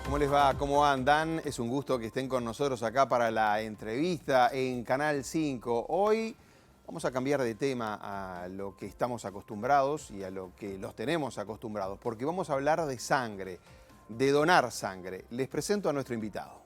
¿Cómo les va? ¿Cómo andan? Es un gusto que estén con nosotros acá para la entrevista en Canal 5. Hoy vamos a cambiar de tema a lo que estamos acostumbrados y a lo que los tenemos acostumbrados, porque vamos a hablar de sangre, de donar sangre. Les presento a nuestro invitado.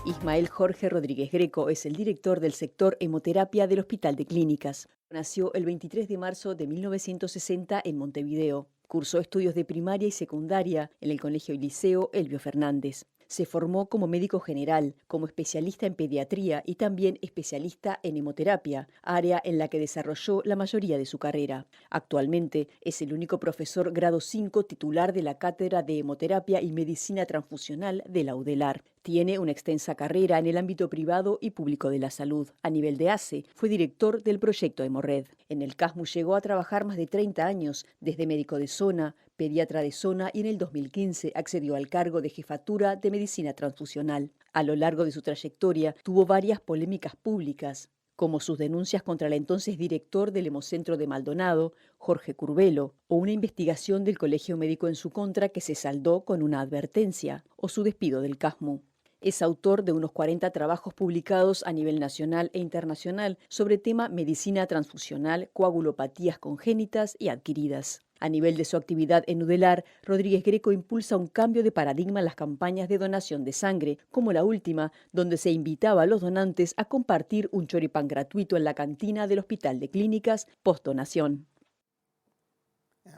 Ismael Jorge Rodríguez Greco es el director del sector hemoterapia del Hospital de Clínicas. Nació el 23 de marzo de 1960 en Montevideo. Cursó estudios de primaria y secundaria en el Colegio y Liceo Elbio Fernández. Se formó como médico general, como especialista en pediatría y también especialista en hemoterapia, área en la que desarrolló la mayoría de su carrera. Actualmente es el único profesor grado 5 titular de la Cátedra de Hemoterapia y Medicina Transfusional de la UDELAR. Tiene una extensa carrera en el ámbito privado y público de la salud. A nivel de ACE, fue director del proyecto Hemorred. En el CASMU llegó a trabajar más de 30 años, desde médico de zona, pediatra de zona y en el 2015 accedió al cargo de jefatura de medicina transfusional. A lo largo de su trayectoria tuvo varias polémicas públicas, como sus denuncias contra el entonces director del Hemocentro de Maldonado, Jorge Curbelo, o una investigación del Colegio Médico en su contra que se saldó con una advertencia, o su despido del CASMU. Es autor de unos 40 trabajos publicados a nivel nacional e internacional sobre tema medicina transfusional, coagulopatías congénitas y adquiridas. A nivel de su actividad en UDELAR, Rodríguez Greco impulsa un cambio de paradigma en las campañas de donación de sangre, como la última, donde se invitaba a los donantes a compartir un choripán gratuito en la cantina del Hospital de Clínicas post-donación.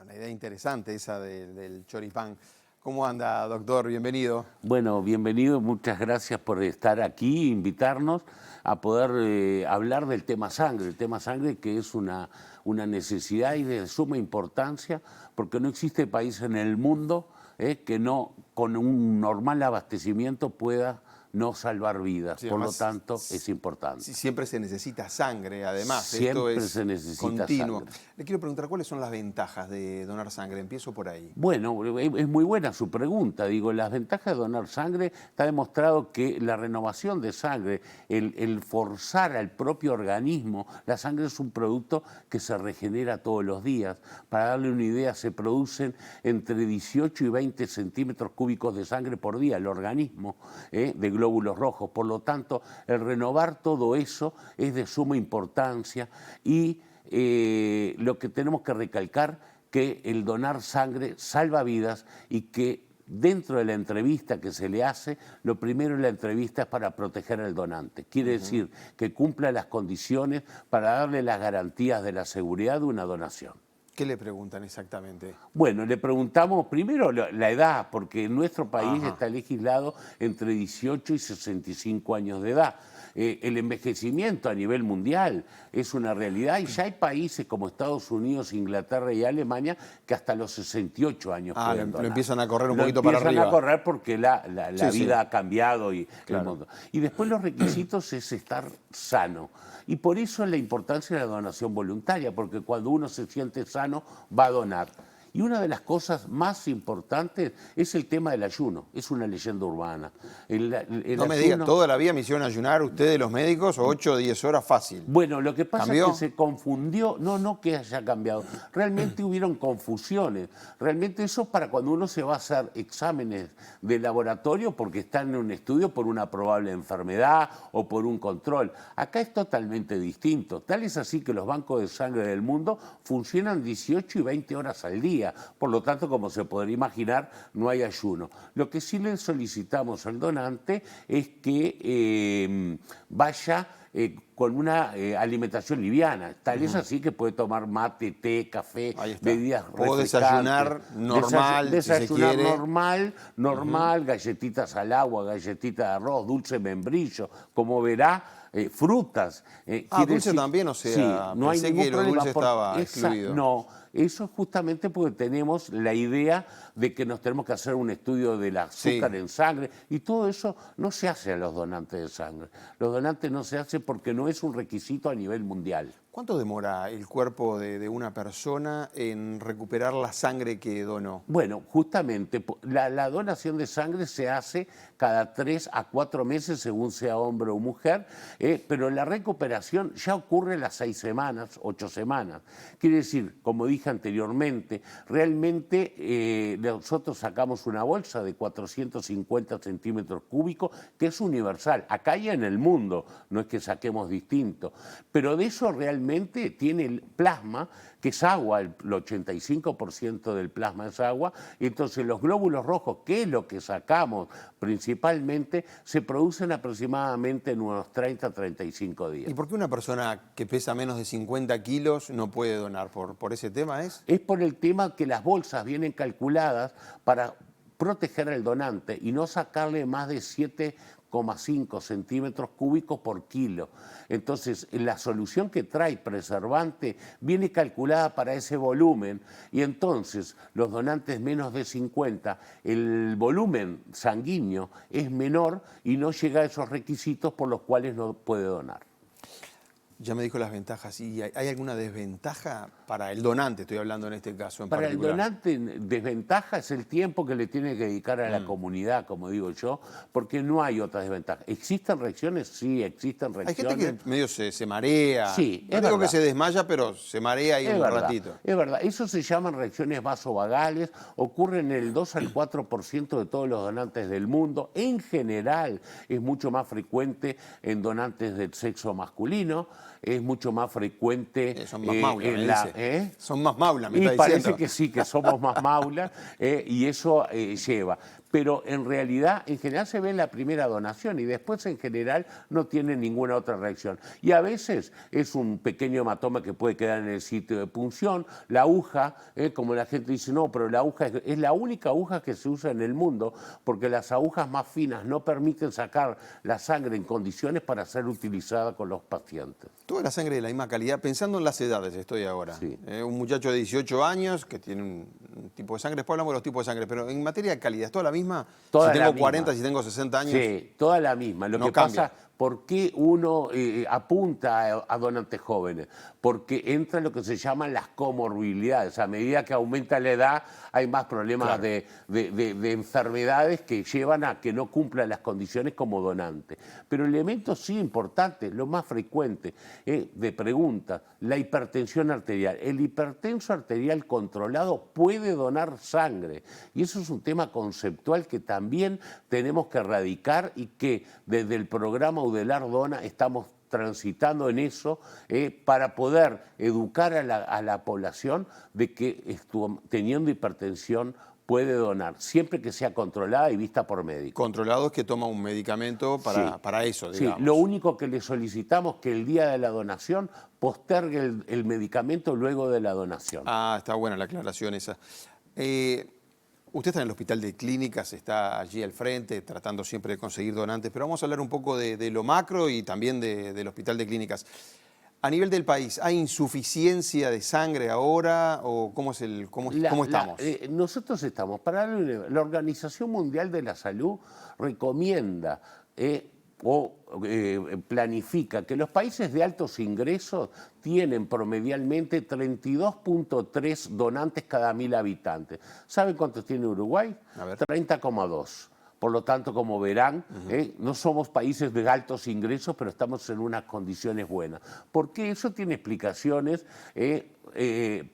Una idea interesante esa del choripán. ¿Cómo anda, doctor? Bienvenido. Bueno, bienvenido, muchas gracias por estar aquí, invitarnos a poder hablar del tema sangre. El tema sangre que es una necesidad y de suma importancia, porque no existe país en el mundo que no, con un normal abastecimiento, pueda no salvar vidas. Sí, por lo tanto, es importante. Siempre se necesita sangre, además. Siempre esto es se necesita continuo. sangre. Le quiero preguntar, ¿cuáles son las ventajas de donar sangre? Empiezo por ahí. Bueno, es muy buena su pregunta. Digo, las ventajas de donar sangre, está demostrado que la renovación de sangre, el forzar al propio organismo, la sangre es un producto que se regenera todos los días. Para darle una idea, se producen entre 18 y 20 centímetros cúbicos de sangre por día el organismo de glóbulos rojos. Por lo tanto, el renovar todo eso es de suma importancia y lo que tenemos que recalcar que el donar sangre salva vidas y que dentro de la entrevista que se le hace, lo primero en la entrevista es para proteger al donante. Quiere decir que cumpla las condiciones para darle las garantías de la seguridad de una donación. ¿Qué le preguntan exactamente? Bueno, le preguntamos primero la edad, porque en nuestro país está legislado entre 18 y 65 años de edad. El envejecimiento a nivel mundial es una realidad y ya hay países como Estados Unidos, Inglaterra y Alemania que hasta los 68 años pueden donar. Lo empiezan a correr un poquito para arriba. Lo empiezan a correr porque la vida ha cambiado y claro. el mundo. Y después los requisitos es estar sano. Y por eso es la importancia de la donación voluntaria, porque cuando uno se siente sano va a donar. Y una de las cosas más importantes es el tema del ayuno. Es una leyenda urbana. No me diga, toda la vida me hicieron ayunar ustedes los médicos, 8 o 10 horas fácil. Bueno, lo que pasa ¿Cambió? es que se confundió, no que haya cambiado, realmente hubieron confusiones. Realmente eso es para cuando uno se va a hacer exámenes de laboratorio porque está en un estudio por una probable enfermedad o por un control. Acá es totalmente distinto. Tal es así que los bancos de sangre del mundo funcionan 18 y 20 horas al día. Por lo tanto, como se podría imaginar, no hay ayuno. Lo que sí le solicitamos al donante es que vaya con una alimentación liviana. Tal es así que puede tomar mate, té, café, bebidas refrescantes. O desayunar normal, desayunar si se quiere. normal, galletitas al agua, galletitas de arroz, dulce membrillo, como verá, frutas. Dulce también, o sea, sí, no hay pensé ningún que lo problema dulce estaba excluido. No, eso es justamente porque tenemos la idea de que nos tenemos que hacer un estudio del azúcar en sangre y todo eso no se hace a los donantes de sangre. Los donantes no se hace porque no es un requisito a nivel mundial. ¿Cuánto demora el cuerpo de una persona en recuperar la sangre que donó? Bueno, justamente la donación de sangre se hace cada 3 a 4 meses, según sea hombre o mujer, pero la recuperación ya ocurre a las 6 semanas, 8 semanas. Quiere decir, como dije anteriormente, realmente nosotros sacamos una bolsa de 450 centímetros cúbicos, que es universal, acá y en el mundo, no es que saquemos distinto, pero de eso realmente tiene el plasma, que es agua, el 85% del plasma es agua, y entonces los glóbulos rojos, que es lo que sacamos principalmente, se producen aproximadamente en unos 30 a 35 días. ¿Y por qué una persona que pesa menos de 50 kilos no puede donar? ¿Por ese tema es? Es por el tema que las bolsas vienen calculadas para proteger al donante y no sacarle más de 7,5 centímetros cúbicos por kilo. Entonces, la solución que trae preservante viene calculada para ese volumen y entonces los donantes menos de 50, el volumen sanguíneo es menor y no llega a esos requisitos por los cuales no puede donar. Ya me dijo las ventajas. ¿Y hay alguna desventaja para el donante? Estoy hablando en este caso en Para el particular. donante, desventaja es el tiempo que le tiene que dedicar a la comunidad, como digo yo, porque no hay otra desventaja. ¿Existen reacciones? Sí, existen reacciones. Hay gente que medio se marea. Sí, no es digo verdad. que se desmaya, pero se marea ahí Es un verdad, ratito. es verdad. Eso se llaman reacciones vasovagales, ocurren en el 2 al 4% de todos los donantes del mundo. En general es mucho más frecuente en donantes del sexo masculino, es mucho más frecuente Son más maula, en me la... dice. Son más maula, me Y está parece diciendo. que sí, que somos más maula y eso lleva. Pero en realidad, en general se ve en la primera donación y después en general no tiene ninguna otra reacción. Y a veces es un pequeño hematoma que puede quedar en el sitio de punción. La aguja, como la gente dice, no, pero la aguja es la única aguja que se usa en el mundo porque las agujas más finas no permiten sacar la sangre en condiciones para ser utilizada con los pacientes. Toda la sangre de la misma calidad, pensando en las edades estoy ahora. Sí. Un muchacho de 18 años que tiene un tipo de sangre, después hablamos de los tipos de sangre, pero en materia de calidad, ¿es toda la misma? Toda si la tengo misma. 40, si tengo 60 años. Sí, toda la misma. Lo no que cambia. pasa, ¿por qué uno apunta a donantes jóvenes? Porque entra lo que se llaman las comorbilidades. A medida que aumenta la edad, hay más problemas Claro. de enfermedades que llevan a que no cumplan las condiciones como donante. Pero elementos sí importantes, lo más frecuente de preguntas, la hipertensión arterial. El hipertenso arterial controlado puede donar sangre. Y eso es un tema conceptual que también tenemos que erradicar y que desde el programa Udelar Dona estamos transitando en eso para poder educar a la población de que teniendo hipertensión puede donar, siempre que sea controlada y vista por médico. Controlado es que toma un medicamento para eso, digamos. Sí, lo único que le solicitamos es que el día de la donación postergue el medicamento luego de la donación. Ah, está buena la aclaración esa. Usted está en el Hospital de Clínicas, está allí al frente, tratando siempre de conseguir donantes, pero vamos a hablar un poco de lo macro y también del Hospital de Clínicas. A nivel del país, ¿hay insuficiencia de sangre ahora o cómo estamos? Nosotros estamos, la Organización Mundial de la Salud recomienda planifica que los países de altos ingresos tienen promedialmente 32,3 donantes cada 1.000 habitantes. ¿Saben cuántos tiene Uruguay? 30,2. Por lo tanto, como verán, no somos países de altos ingresos, pero estamos en unas condiciones buenas. Porque eso tiene explicaciones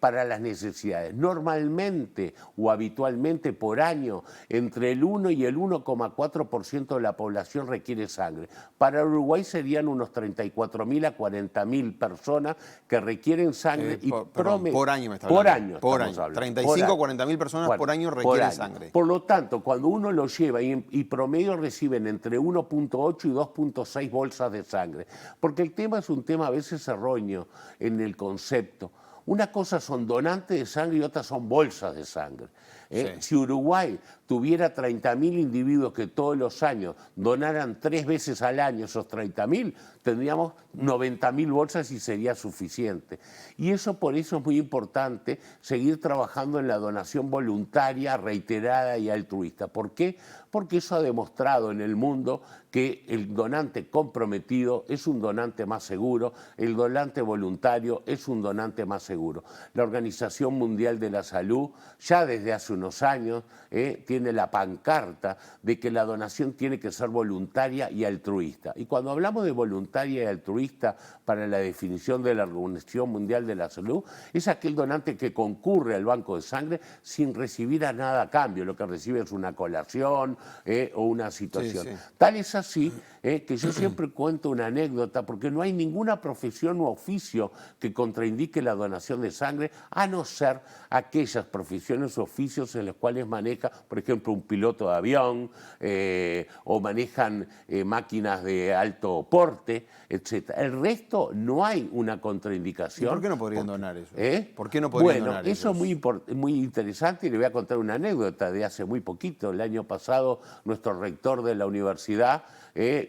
para las necesidades. Normalmente o habitualmente por año, entre el 1 y el 1,4% de la población requiere sangre. Para Uruguay serían unos 34.000 a 40.000 personas que requieren sangre. Por año me está hablando. Por año. Por año. 35 a 40.000 personas por año requieren sangre. Por lo tanto, cuando uno lo lleva y promedio reciben entre 1,8 y 2,6 bolsas de sangre. Porque el tema es un tema a veces erróneo en el concepto. Una cosa son donantes de sangre y otra son bolsas de sangre. Sí. Si Uruguay tuviera 30.000 individuos que todos los años donaran 3 veces al año esos 30.000, tendríamos 90.000 bolsas y sería suficiente. Y por eso es muy importante seguir trabajando en la donación voluntaria, reiterada y altruista. ¿Por qué? Porque eso ha demostrado en el mundo que el donante comprometido es un donante más seguro, el donante voluntario es un donante más seguro. La Organización Mundial de la Salud ya desde hace unos años tiene la pancarta de que la donación tiene que ser voluntaria y altruista. Y cuando hablamos de voluntaria y altruista para la definición de la Organización Mundial de la Salud, es aquel donante que concurre al banco de sangre sin recibir a nada a cambio, lo que recibe es una colación o una situación. Sí, sí. Tal es así que yo siempre cuento una anécdota, porque no hay ninguna profesión u oficio que contraindique la donación de sangre, a no ser aquellas profesiones o oficios en los cuales maneja, por ejemplo, un piloto de avión o manejan máquinas de alto porte, etc. El resto no hay una contraindicación. ¿Y por qué no podrían donar eso? ¿Por qué no bueno, podrían donar eso esos? es muy interesante y le voy a contar una anécdota de hace muy poquito. El año pasado nuestro rector de la universidad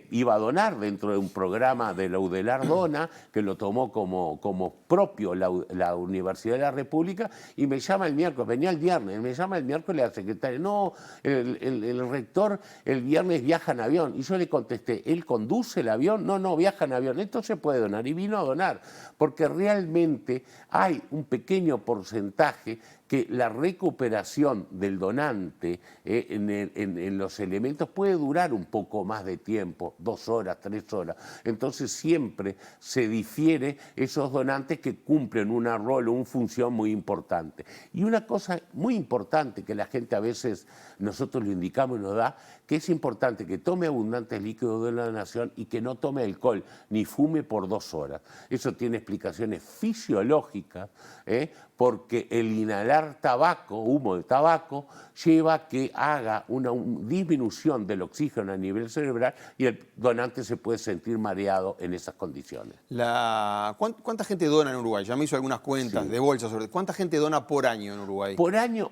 iba a donar dentro de un programa de la UDELAR Dona, que lo tomó como propio la Universidad de la República, y me llama el miércoles, venía el viernes, me llama el miércoles la secretaria, no, el rector el viernes viaja en avión, y yo le contesté, ¿él conduce el avión? No, viaja en avión, esto se puede donar, y vino a donar, porque realmente hay un pequeño porcentaje que la recuperación del donante en los elementos puede durar un poco más de tiempo, 2 horas, 3 horas. Entonces siempre se difiere esos donantes que cumplen un rol o una función muy importante. Y una cosa muy importante que la gente a veces, nosotros lo indicamos y nos da, que es importante que tome abundantes líquidos de la donación y que no tome alcohol ni fume por 2 horas. Eso tiene explicaciones fisiológicas, porque el inhalar tabaco, humo de tabaco, lleva a que haga una disminución del oxígeno a nivel cerebral y el donante se puede sentir mareado en esas condiciones. ¿Cuánta gente dona en Uruguay? Ya me hizo algunas cuentas de bolsas. ¿Cuánta gente dona por año en Uruguay? Por año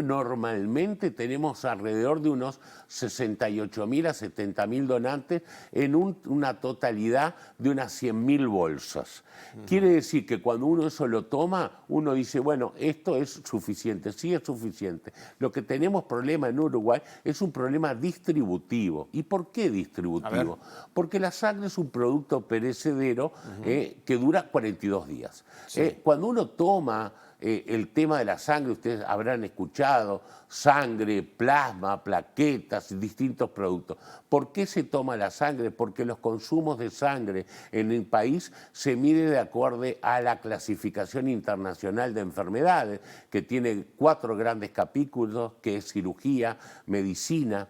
normalmente tenemos alrededor de unos 68.000 a 70.000 donantes en una totalidad de unas 100.000 bolsas. Quiere decir que cuando uno eso lo toma, uno dice, bueno, esto es suficiente, sí es suficiente. Lo que tenemos problema en Uruguay es un problema distributivo. ¿Y por qué distributivo? Porque la sangre es un producto perecedero que dura 42 días. Sí. Cuando uno toma el tema de la sangre, ustedes habrán escuchado, sangre, plasma, plaquetas, distintos productos. ¿Por qué se toma la sangre? Porque los consumos de sangre en el país se mide de acuerdo a la clasificación internacional de enfermedades, que tiene 4 grandes capítulos, que es cirugía, medicina,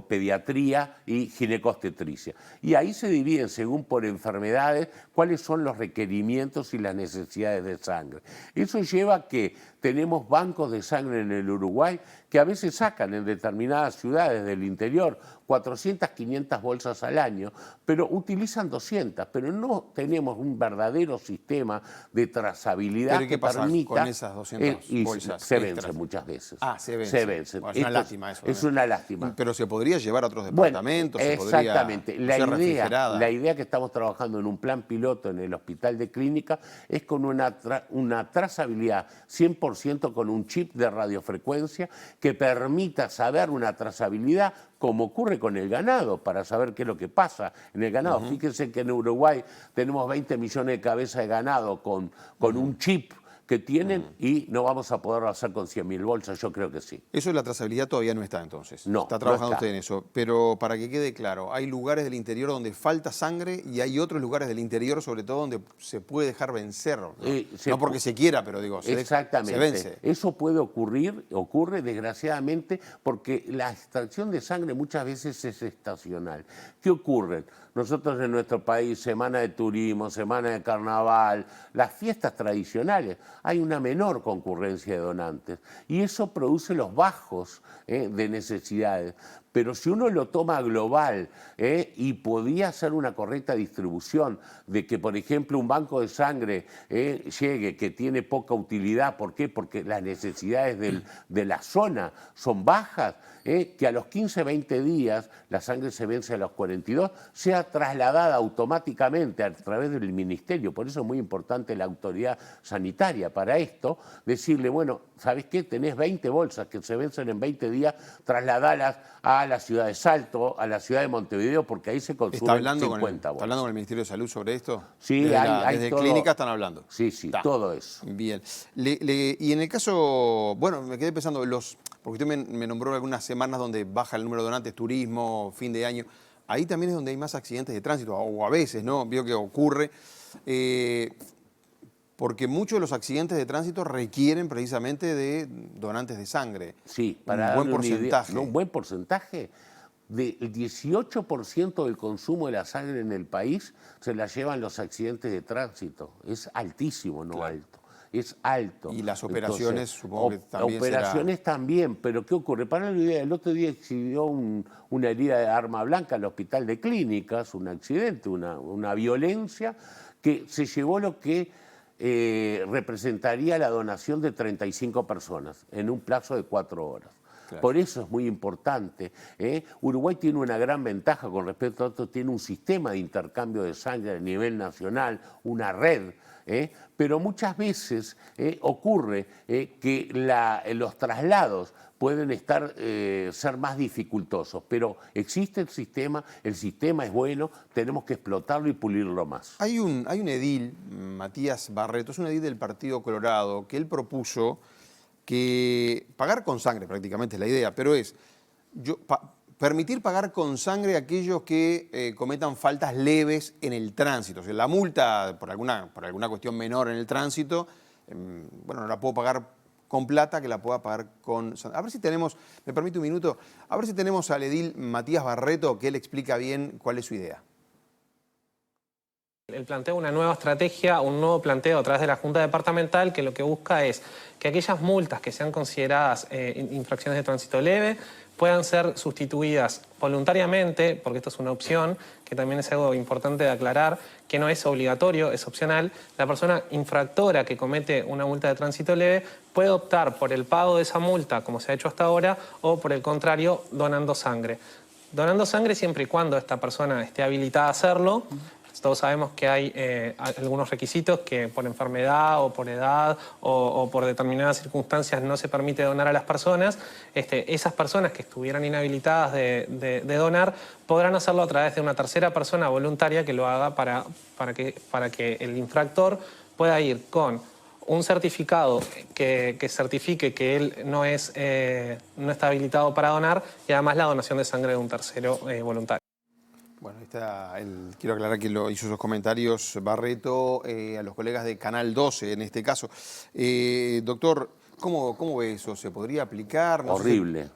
pediatría y ginecobstetricia. Y ahí se dividen, según por enfermedades, cuáles son los requerimientos y las necesidades de sangre. Eso lleva a que tenemos bancos de sangre en el Uruguay que a veces sacan en determinadas ciudades del interior 400, 500 bolsas al año, pero utilizan 200, pero no tenemos un verdadero sistema de trazabilidad. ¿Pero qué pasa con esas 200 bolsas? Se vencen muchas veces. Se vencen. Bueno, es una lástima eso. Es una lástima. Pero se podría llevar a otros departamentos. Bueno, exactamente. La idea que estamos trabajando en un plan piloto en el Hospital de Clínica es con una trazabilidad 100% con un chip de radiofrecuencia que permita saber una trazabilidad como ocurre con el ganado, para saber qué es lo que pasa en el ganado. Fíjense que en Uruguay tenemos 20 millones de cabezas de ganado con un chip que tienen y no vamos a poderlo hacer con 100.000 bolsas, yo creo que sí. Eso de la trazabilidad todavía no está entonces. No. Está trabajando no está. usted en eso. Pero para que quede claro, hay lugares del interior donde falta sangre y hay otros lugares del interior, sobre todo, donde se puede dejar vencer. No porque se quiera, pero digo, se vence. Eso ocurre desgraciadamente porque la extracción de sangre muchas veces es estacional. ¿Qué ocurre? Nosotros en nuestro país, semana de turismo, semana de carnaval, las fiestas tradicionales, hay una menor concurrencia de donantes y eso produce los bajos de necesidades. Pero si uno lo toma global y podía hacer una correcta distribución de que, por ejemplo, un banco de sangre llegue que tiene poca utilidad, ¿por qué? Porque las necesidades de la zona son bajas, que a los 15, 20 días la sangre se vence a los 42, sea trasladada automáticamente a través del ministerio. Por eso es muy importante la autoridad sanitaria para esto, decirle, bueno, ¿sabes qué? Tenés 20 bolsas que se vencen en 20 días, trasladalas a la ciudad de Salto, a la ciudad de Montevideo, porque ahí se consumen 50 bolsas. ¿Está hablando con el Ministerio de Salud sobre esto? Sí, desde todo, clínica están hablando. Sí, todo eso. Bien. Y en el caso, bueno, me quedé pensando, porque usted me nombró algunas semanas donde baja el número de donantes, turismo, fin de año. Ahí también es donde hay más accidentes de tránsito, o a veces, ¿no? Veo que ocurre. Porque muchos de los accidentes de tránsito requieren precisamente de donantes de sangre. Sí, para un buen porcentaje. Un buen porcentaje. Del 18% del consumo de la sangre en el país se la llevan los accidentes de tránsito. Es altísimo, no alto. Es alto. Y las operaciones, supongo que también operaciones también, pero ¿qué ocurre? Para la idea, el otro día exhibió una herida de arma blanca al hospital de clínicas, un accidente, una violencia que se llevó lo que representaría la donación de 35 personas en un plazo de 4 horas. Claro. Por eso es muy importante. Uruguay tiene una gran ventaja con respecto a esto, tiene un sistema de intercambio de sangre a nivel nacional, una red, pero muchas veces ocurre que los traslados pueden ser más dificultosos, pero existe el sistema es bueno, tenemos que explotarlo y pulirlo más. Hay un edil, Matías Barreto, es un edil del Partido Colorado, que él propuso que pagar con sangre, prácticamente es la idea, pero es permitir pagar con sangre a aquellos que cometan faltas leves en el tránsito. O sea, la multa por alguna cuestión menor en el tránsito, bueno, no la puedo pagar con plata, que la pueda pagar con sangre. A ver si tenemos, me permite un minuto, a ver si tenemos al edil Matías Barreto, que él explica bien cuál es su idea. Él plantea una nueva estrategia, un nuevo planteo a través de la Junta Departamental que lo que busca es que aquellas multas que sean consideradas infracciones de tránsito leve puedan ser sustituidas voluntariamente, porque esto es una opción, que también es algo importante de aclarar, que no es obligatorio, es opcional. La persona infractora que comete una multa de tránsito leve puede optar por el pago de esa multa, como se ha hecho hasta ahora, o por el contrario, donando sangre. Donando sangre siempre y cuando esta persona esté habilitada a hacerlo. Todos sabemos que hay algunos requisitos que por enfermedad o por edad o por determinadas circunstancias no se permite donar a las personas. Esas personas que estuvieran inhabilitadas de donar podrán hacerlo a través de una tercera persona voluntaria que lo haga para que el infractor pueda ir con un certificado que certifique que él no está habilitado para donar y además la donación de sangre de un tercero voluntario. Bueno, quiero aclarar que hizo esos comentarios Barreto a los colegas de Canal 12 en este caso. Doctor, ¿cómo ve eso? ¿Se podría aplicar? Horrible.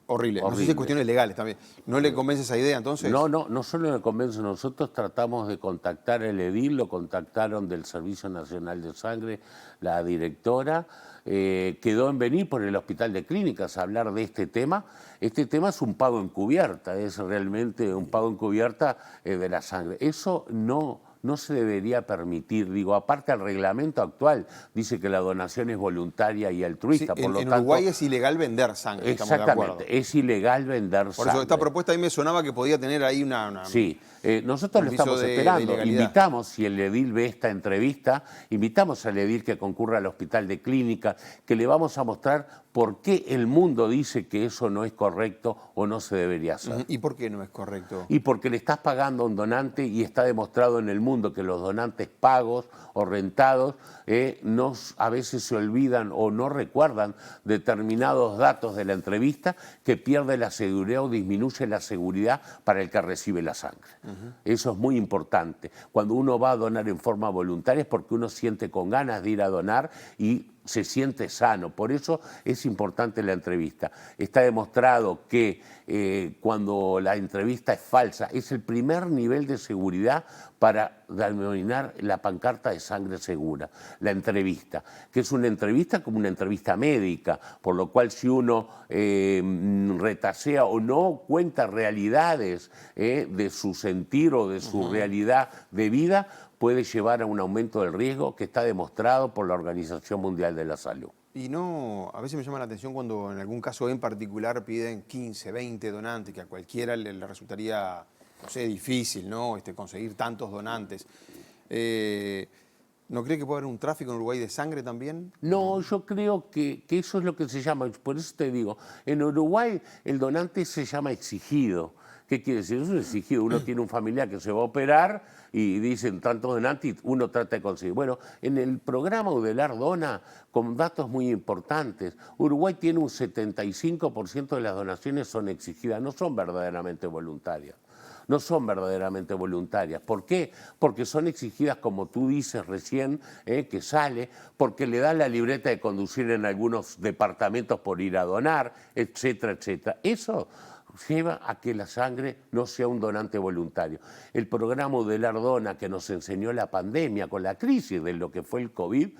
Horrible. No sé si hay cuestiones legales también. ¿No le convence esa idea entonces? No solo me convence. Nosotros tratamos de contactar al edil, lo contactaron del Servicio Nacional de Sangre, la directora, quedó en venir por el Hospital de Clínicas a hablar de este tema. Este tema es un pago encubierta, es realmente un pago encubierta de la sangre. Eso no se debería permitir. Digo, aparte el reglamento actual dice que la donación es voluntaria y altruista. Sí, por lo en tanto, Uruguay es ilegal vender sangre, exactamente, estamos de acuerdo. Es ilegal vender sangre. Por eso esta propuesta a mí me sonaba que podía tener ahí una sí, nosotros lo estamos esperando. Invitamos, si el edil ve esta entrevista, invitamos al edil que concurra al Hospital de Clínicas, que le vamos a mostrar por qué el mundo dice que eso no es correcto o no se debería hacer. ¿Y por qué no es correcto? Y porque le estás pagando a un donante y está demostrado en el mundo que los donantes pagos o rentados a veces se olvidan o no recuerdan determinados datos de la entrevista, que pierde la seguridad o disminuye la seguridad para el que recibe la sangre. Eso es muy importante. Cuando uno va a donar en forma voluntaria es porque uno siente con ganas de ir a donar y se siente sano. Por eso es importante la entrevista. Está demostrado que cuando la entrevista es falsa, es el primer nivel de seguridad para denominar la pancarta de sangre segura, la entrevista, que es una entrevista como una entrevista médica, por lo cual si uno retasea o no cuenta realidades de su sentir o de su realidad de vida, puede llevar a un aumento del riesgo que está demostrado por la Organización Mundial de la Salud. Y no, a veces me llama la atención cuando en algún caso en particular piden 15, 20 donantes, que a cualquiera le resultaría, no sé, difícil, ¿no? Conseguir tantos donantes. ¿No cree que puede haber un tráfico en Uruguay de sangre también? No, yo creo que eso es lo que se llama, por eso te digo, en Uruguay el donante se llama exigido. ¿Qué quiere decir? Eso es exigido. Uno tiene un familiar que se va a operar y dicen tanto donante y uno trata de conseguir. Bueno, en el programa Udelar Dona, con datos muy importantes, Uruguay tiene un 75% de las donaciones son exigidas, no son verdaderamente voluntarias. No son verdaderamente voluntarias. ¿Por qué? Porque son exigidas, como tú dices recién, que sale, porque le dan la libreta de conducir en algunos departamentos por ir a donar, etcétera, etcétera. Eso lleva a que la sangre no sea un donante voluntario. El programa Udelar Dona que nos enseñó la pandemia con la crisis de lo que fue el COVID,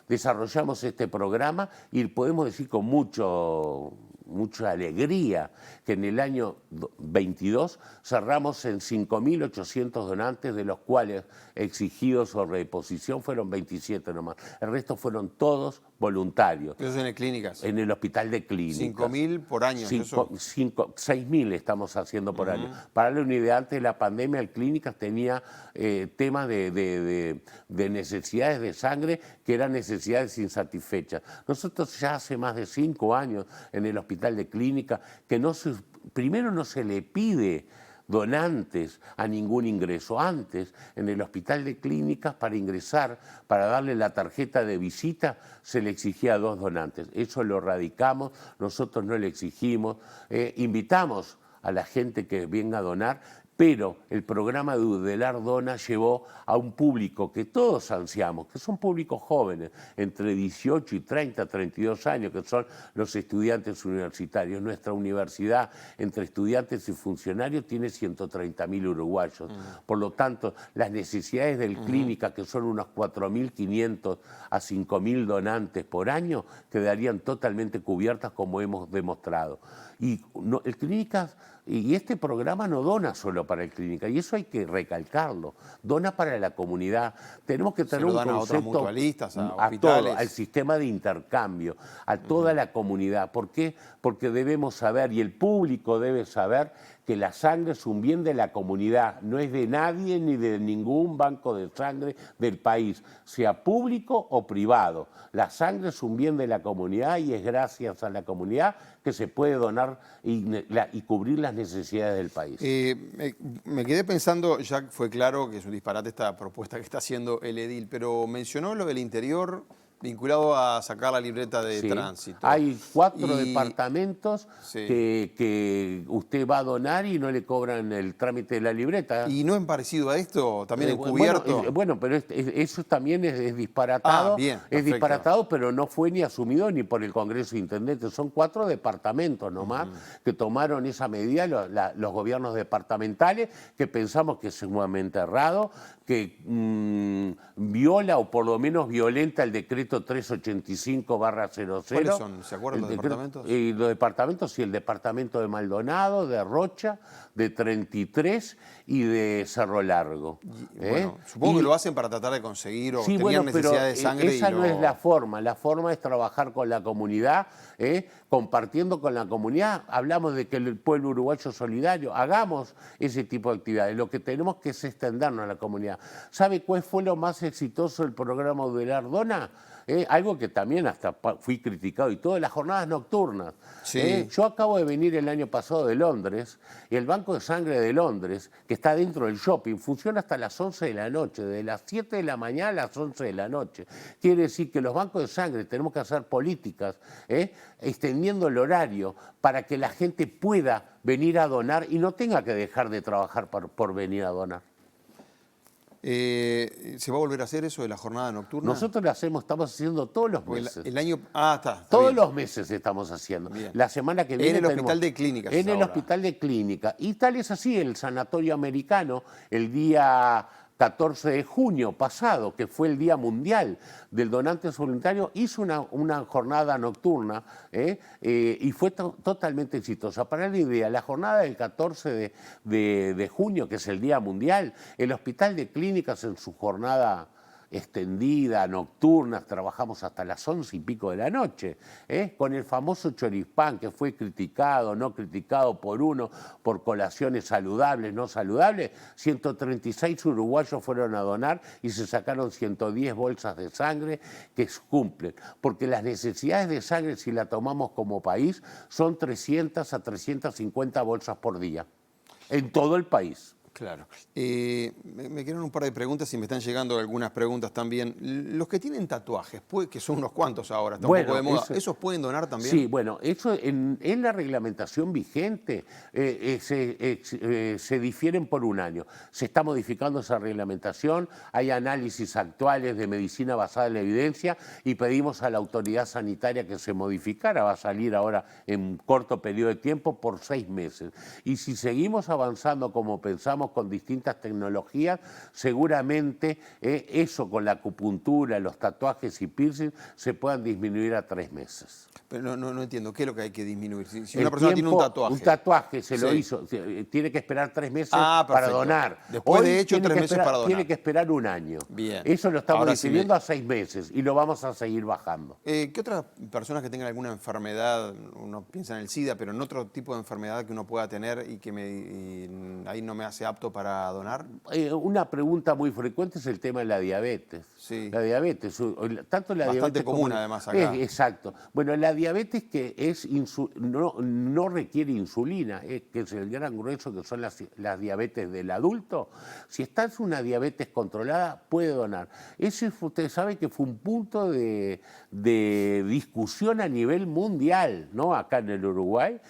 desarrollamos este programa y podemos decir con mucha alegría que en el año 22 cerramos en 5.800 donantes, de los cuales exigidos o reposición fueron 27 nomás. El resto fueron todos voluntarios. ¿Eso es en clínicas? En el hospital de clínicas. 5.000 por año. 6.000 estamos haciendo por año. Para la unidad antes de la pandemia, el clínicas tenía temas de necesidades de sangre que eran necesidades insatisfechas. Nosotros ya hace más de 5 años en el hospital de clínica que primero no se le pide donantes a ningún ingreso. Antes, en el hospital de clínicas, para ingresar, para darle la tarjeta de visita, se le exigía 2 donantes. Eso lo radicamos, nosotros no le exigimos. Invitamos a la gente que venga a donar, pero el programa de Udelar Dona llevó a un público que todos ansiamos, que son públicos jóvenes, entre 18 y 30, 32 años, que son los estudiantes universitarios. Nuestra universidad, entre estudiantes y funcionarios, tiene 130.000 uruguayos. Por lo tanto, las necesidades del clínica, que son unos 4.500 a 5.000 donantes por año, quedarían totalmente cubiertas, como hemos demostrado. Y el clínicas... Y este programa no dona solo para el clínica, y eso hay que recalcarlo, dona para la comunidad. Tenemos que tener un concepto a otros mutualistas, a hospitales. todo, al sistema de intercambio, a toda la comunidad. ¿Por qué? Porque debemos saber, y el público debe saber, que la sangre es un bien de la comunidad, no es de nadie ni de ningún banco de sangre del país, sea público o privado. La sangre es un bien de la comunidad y es gracias a la comunidad que se puede donar y cubrir las necesidades del país. Me quedé pensando, ya fue claro que es un disparate esta propuesta que está haciendo el edil, pero mencionó lo del interior vinculado a sacar la libreta de tránsito. Hay 4 departamentos que usted va a donar y no le cobran el trámite de la libreta. ¿Y no es parecido a esto? ¿También encubierto? Bueno, pero eso también es disparatado. Bien, es disparatado, pero no fue ni asumido ni por el Congreso de Intendentes. Son 4 departamentos nomás que tomaron esa medida, los gobiernos departamentales, que pensamos que es sumamente errado, que viola o por lo menos violenta el decreto 385/00. ¿Cuáles son? ¿Se acuerdan los departamentos? Los departamentos, sí, el departamento de Maldonado, de Rocha, de 33 y de Cerro Largo. Bueno, supongo que lo hacen para tratar de conseguir o tenían necesidad de sangre. Esa no es la forma es trabajar con la comunidad, compartiendo con la comunidad. Hablamos de que el pueblo uruguayo es solidario, hagamos ese tipo de actividades. Lo que tenemos que es extendernos a la comunidad. ¿Sabe cuál fue lo más exitoso del programa Udelar Dona? Algo que también hasta fui criticado y todo, las jornadas nocturnas. Yo acabo de venir el año pasado de Londres y el Banco de Sangre de Londres, que está dentro del shopping, funciona hasta las 11 de la noche, de las 7 de la mañana a las 11 de la noche. Quiere decir que los bancos de sangre tenemos que hacer políticas, extendiendo el horario para que la gente pueda venir a donar y no tenga que dejar de trabajar por venir a donar. ¿Se va a volver a hacer eso de la jornada nocturna? Nosotros lo hacemos, estamos haciendo todos los Porque meses. el año... Ah, está Todos bien. los meses estamos haciendo. Bien. La semana que viene En el tenemos- Hospital de Clínicas En el ahora. Hospital de Clínica. Y tal es así, el Sanatorio Americano, el día 14 de junio pasado, que fue el Día Mundial del Donante Voluntario, hizo una jornada nocturna y fue totalmente exitosa. Para la idea, la jornada del 14 de junio, que es el Día Mundial, el Hospital de Clínicas en su jornada extendida, nocturnas, trabajamos hasta las 11 y pico de la noche, con el famoso choripán que fue criticado, no criticado por uno, por colaciones saludables, no saludables. 136 uruguayos fueron a donar y se sacaron 110 bolsas de sangre que cumplen, porque las necesidades de sangre, si la tomamos como país, son 300 a 350 bolsas por día, en todo el país. Claro. Me quedan un par de preguntas y me están llegando algunas preguntas también. Los que tienen tatuajes, que son unos cuantos ahora, está un poco de moda, ¿esos pueden donar también? Sí, bueno, eso en la reglamentación vigente se difieren por un año. Se está modificando esa reglamentación, hay análisis actuales de medicina basada en la evidencia y pedimos a la autoridad sanitaria que se modificara. Va a salir ahora en un corto periodo de tiempo por 6 meses. Y si seguimos avanzando como pensamos con distintas tecnologías, seguramente eso con la acupuntura, los tatuajes y piercing se puedan disminuir a 3 meses. Pero no entiendo, ¿qué es lo que hay que disminuir? Si El una persona tiene un tatuaje. Un tatuaje se lo Sí. hizo, tiene que esperar 3 meses Ah, para perfecto. donar. Después de Hoy hecho, tiene 3 que meses esperar- para donar. Tiene que esperar un año. Bien. Eso lo estamos Ahora sí decidiendo a 6 meses y lo vamos a seguir bajando. ¿Qué otras personas que tengan alguna enfermedad, uno piensa en el SIDA, pero en otro tipo de enfermedad que uno pueda tener y que ahí no me hace apto para donar? Una pregunta muy frecuente es el tema de la diabetes. Sí. La diabetes, tanto la Bastante diabetes como común, además, acá. exacto. Bueno, la diabetes que no requiere insulina, que es el gran grueso que son las diabetes del adulto. Si está en una diabetes controlada, puede donar. Ese usted sabe que fue un punto de discusión a nivel mundial, ¿no? Acá en el Uruguay,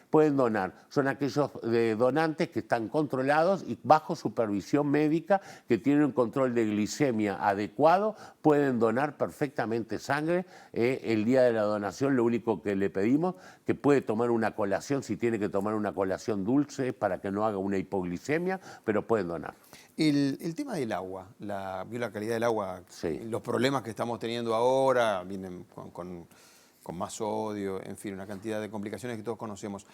pueden donar. Son aquellos donantes que están controlados y bajo supervisión médica, que tienen un control de glicemia adecuado, pueden donar perfectamente sangre. El día de la donación lo único que le pedimos, que puede tomar una colación, si tiene que tomar una colación dulce para que no haga una hipoglicemia, pero pueden donar. El tema del agua, vio la calidad del agua, Sí. los problemas que estamos teniendo ahora, vienen con más sodio, en fin, una cantidad de complicaciones que todos conocemos.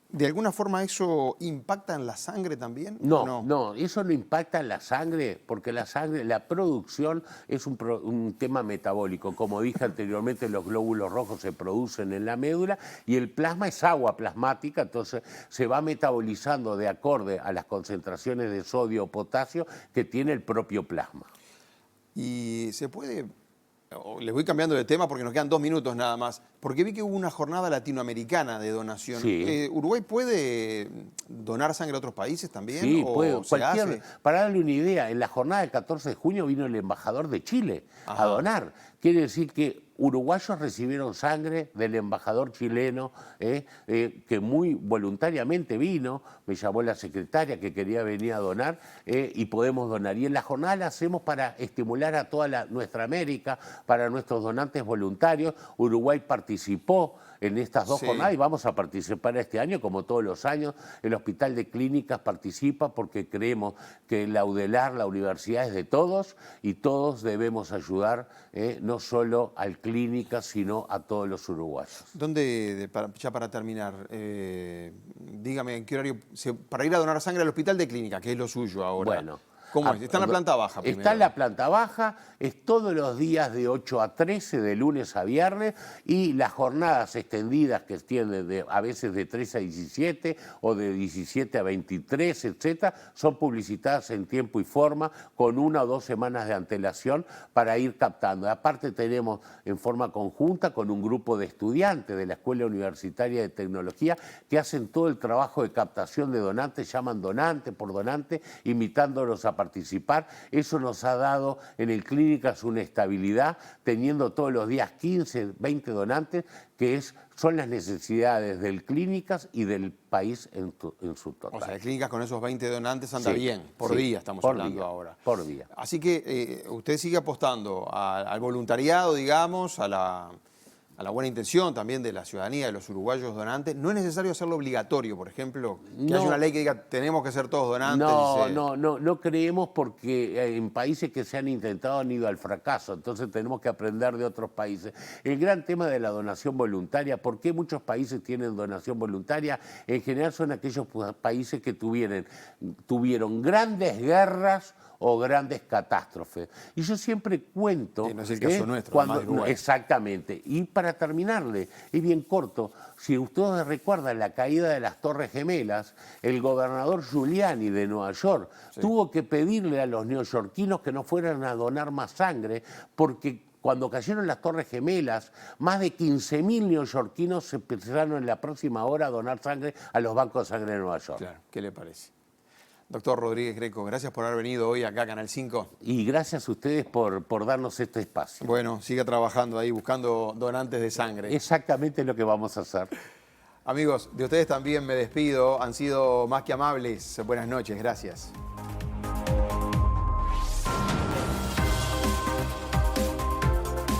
¿De alguna forma eso impacta en la sangre también? No, eso no impacta en la sangre, porque la sangre, la producción es un tema metabólico. Como dije anteriormente, los glóbulos rojos se producen en la médula y el plasma es agua plasmática, entonces se va metabolizando de acorde a las concentraciones de sodio o potasio que tiene el propio plasma. Y se puede... Les voy cambiando de tema porque nos quedan 2 minutos nada más, porque vi que hubo una jornada latinoamericana de donación. Sí. ¿Uruguay puede donar sangre a otros países también? Sí, ¿O puede. se hace? Para darle una idea, en la jornada del 14 de junio vino el embajador de Chile Ajá. a donar. Quiere decir que uruguayos recibieron sangre del embajador chileno, que muy voluntariamente vino, me llamó la secretaria que quería venir a donar, y podemos donar. Y en la jornada la hacemos para estimular a toda nuestra América, para nuestros donantes voluntarios. Uruguay participó en estas 2 Sí. jornadas y vamos a participar este año, como todos los años. El Hospital de Clínicas participa porque creemos que la UDELAR, la universidad, es de todos y todos debemos ayudar, no solo al Clínica, sino a todos los uruguayos. Ya para terminar, dígame en qué horario, para ir a donar sangre al Hospital de Clínica, que es lo suyo ahora. Bueno. ¿Cómo es? Está en la planta baja primero. Está en la planta baja, es todos los días de 8 a 13, de lunes a viernes, y las jornadas extendidas que extienden a veces de 3 a 17 o de 17 a 23, etcétera, son publicitadas en tiempo y forma con 1 o 2 semanas de antelación para ir captando. Aparte tenemos en forma conjunta con un grupo de estudiantes de la Escuela Universitaria de Tecnología que hacen todo el trabajo de captación de donantes, llaman donante por donante, invitándolos a participar. Eso nos ha dado en el Clínicas una estabilidad, teniendo todos los días 15, 20 donantes, que son las necesidades del Clínicas y del país en su total. O sea, Clínicas con esos 20 donantes anda bien, por sí, día estamos hablando ahora. Por día. Así que usted sigue apostando al voluntariado, digamos, a la buena intención también de la ciudadanía, de los uruguayos donantes. No es necesario hacerlo obligatorio, por ejemplo, que haya una ley que diga tenemos que ser todos donantes. No creemos, porque en países que se han intentado han ido al fracaso, entonces tenemos que aprender de otros países. El gran tema de la donación voluntaria, ¿por qué muchos países tienen donación voluntaria? En general son aquellos países que tuvieron grandes guerras o grandes catástrofes. Y yo siempre cuento... no es el caso nuestro, exactamente. Y para terminarle, es bien corto, si ustedes recuerdan la caída de las Torres Gemelas, el gobernador Giuliani de Nueva York tuvo que pedirle a los neoyorquinos que no fueran a donar más sangre, porque cuando cayeron las Torres Gemelas, más de 15.000 neoyorquinos se empezaron en la próxima hora a donar sangre a los bancos de sangre de Nueva York. Claro, ¿qué le parece? Doctor Rodríguez Greco, gracias por haber venido hoy acá a Canal 5. Y gracias a ustedes por darnos este espacio. Bueno, siga trabajando ahí, buscando donantes de sangre. Exactamente lo que vamos a hacer. Amigos, de ustedes también me despido. Han sido más que amables. Buenas noches, gracias.